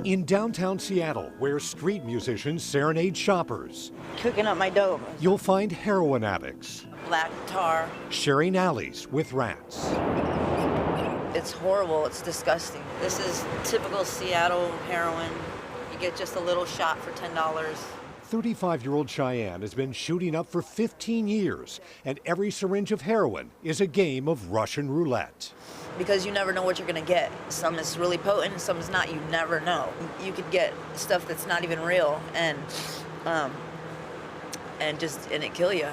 In downtown Seattle, where street musicians serenade shoppers, Cooking up my dope. you'll find heroin addicts Black tar. sharing alleys with rats. It's horrible. It's disgusting. This is typical Seattle heroin. You get just a little shot for $10. 35-year-old Cheyenne has been shooting up for 15 years, and every syringe of heroin is a game of Russian roulette. Because you never know what you're gonna get. Some is really potent, some is not. You never know. You could get stuff that's not even real, and it kill you.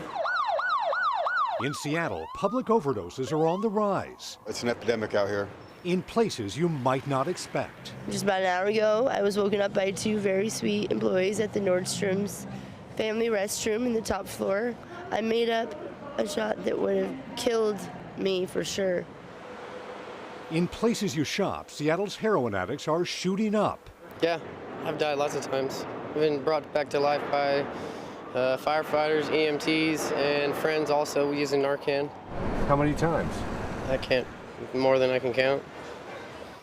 In Seattle, public overdoses are on the rise It's an epidemic out here. in places you might not expect. Just about an hour ago, I was woken up by two very sweet employees at the Nordstrom's family restroom in the top floor. I made up a shot that would have killed me for sure. In places you shop, Seattle's heroin addicts are shooting up. Yeah, I've died lots of times. I've been brought back to life by firefighters, EMTs, and friends also using Narcan. How many times? I can't, more than I can count.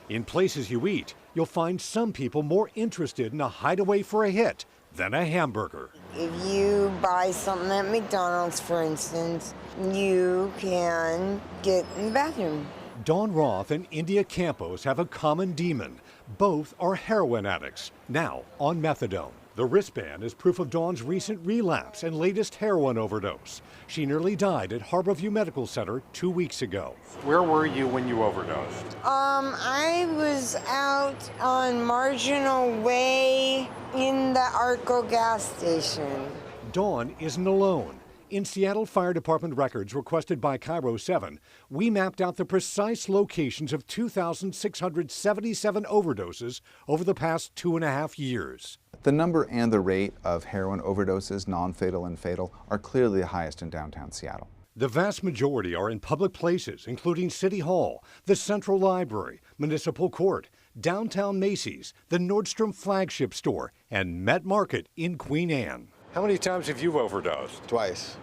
In places you eat, you'll find some people more interested in a hideaway for a hit than a hamburger. If you buy something at McDonald's, for instance, you can get in the bathroom. Dawn Roth and India Campos have a common demon. Both are heroin addicts, now on methadone. The wristband is proof of Dawn's recent relapse and latest heroin overdose. She nearly died at Harborview Medical Center 2 weeks ago. Where were you when you overdosed? I was out on Marginal Way in the Arco gas station. Dawn isn't alone. In Seattle Fire Department records requested by KIRO 7, we mapped out the precise locations of 2,677 overdoses over the past 2.5 years. The number and the rate of heroin overdoses, non-fatal and fatal, are clearly the highest in downtown Seattle. The vast majority are in public places, including City Hall, the Central Library, Municipal Court, downtown Macy's, the Nordstrom flagship store, and Met Market in Queen Anne. How many times have you overdosed? Twice.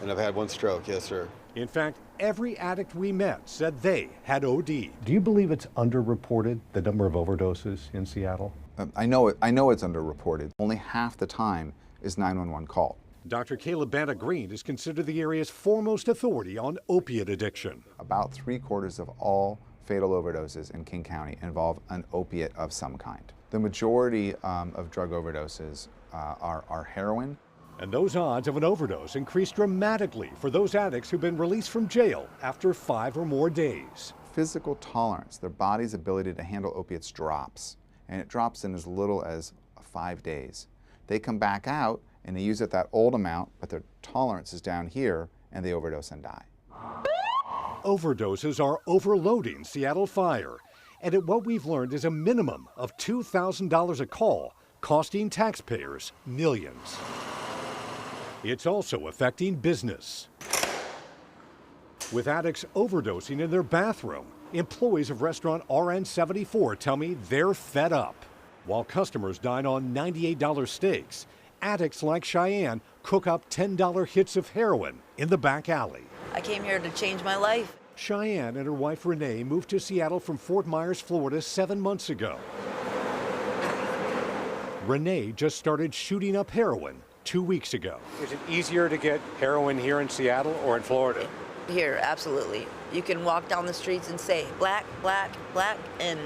And I've had one stroke, yes, sir. In fact, every addict we met said they had OD'd. Do you believe it's underreported, the number of overdoses in Seattle? I know it's underreported. Only half the time is 911 called. Dr. Caleb Banna-Green is considered the area's foremost authority on opiate addiction. About 3/4 of all fatal overdoses in King County involve an opiate of some kind. The majority of drug overdoses are heroin. And those odds of an overdose increase dramatically for those addicts who've been released from jail after 5 or more days. Physical tolerance, their body's ability to handle opiates drops, and it drops in as little as 5 days. They come back out and they use it that old amount, but their tolerance is down here, and they overdose and die. Overdoses are overloading Seattle Fire, and at what we've learned is a minimum of $2,000 a call, costing taxpayers millions. It's also affecting business. With addicts overdosing in their bathroom, employees of restaurant RN74 tell me they're fed up. While customers dine on $98 steaks, addicts like Cheyenne cook up $10 hits of heroin in the back alley. I came here to change my life. Cheyenne and her wife Renee moved to Seattle from Fort Myers, Florida 7 months ago. Renee just started shooting up heroin 2 weeks ago. Is it easier to get heroin here in Seattle or in Florida? Here, absolutely. You can walk down the streets and say, black, black, black, and,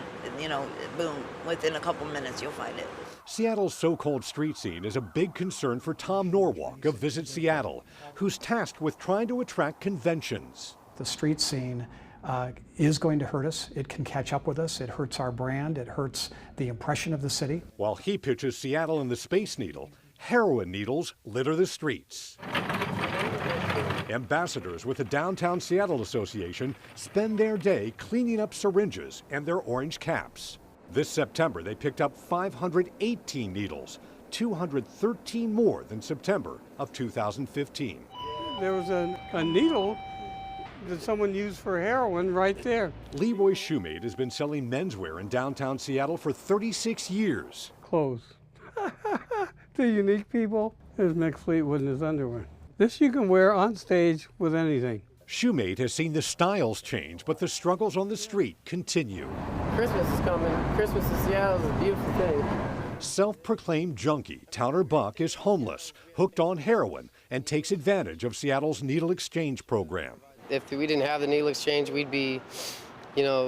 boom, within a couple minutes you'll find it. Seattle's so-called street scene is a big concern for Tom Norwalk of Visit Seattle, who's tasked with trying to attract conventions. The street scene is going to hurt us. It can catch up with us. It hurts our brand. It hurts the impression of the city. While he pitches Seattle and the Space Needle, heroin needles litter the streets. Ambassadors with the Downtown Seattle Association spend their day cleaning up syringes and their orange caps. This September, they picked up 518 needles, 213 more than September of 2015. There was a needle that someone used for heroin right there. Leroy Shoemade has been selling menswear in downtown Seattle for 36 years. Clothes. The unique people. His next fleet wasn't his underwear. This you can wear on stage with anything. Shoemate has seen the styles change, but the struggles on the street continue. Christmas is coming. Christmas in Seattle is a beautiful thing. Self-proclaimed junkie Towner Buck is homeless, hooked on heroin, and takes advantage of Seattle's needle exchange program. If we didn't have the needle exchange, we'd be,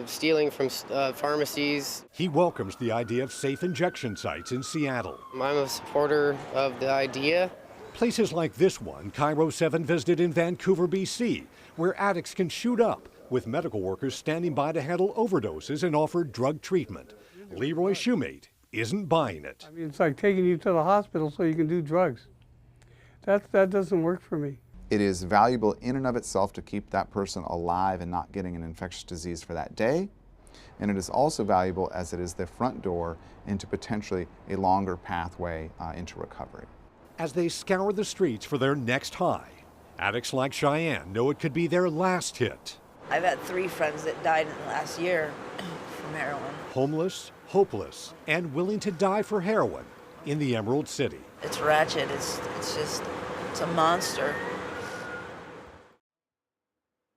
stealing from pharmacies. He welcomes the idea of safe injection sites in Seattle. I'm a supporter of the idea. Places like this one, KIRO 7 visited in Vancouver, BC, where addicts can shoot up, with medical workers standing by to handle overdoses and offer drug treatment. Leroy Shoemate isn't buying it. I mean, it's like taking you to the hospital so you can do drugs. That doesn't work for me. It is valuable in and of itself to keep that person alive and not getting an infectious disease for that day. And it is also valuable as it is the front door into potentially a longer pathway into recovery. As they scour the streets for their next high, addicts like Cheyenne know it could be their last hit. I've had 3 friends that died in the last year from heroin. Homeless, hopeless, and willing to die for heroin in the Emerald City. It's ratchet. It's a monster.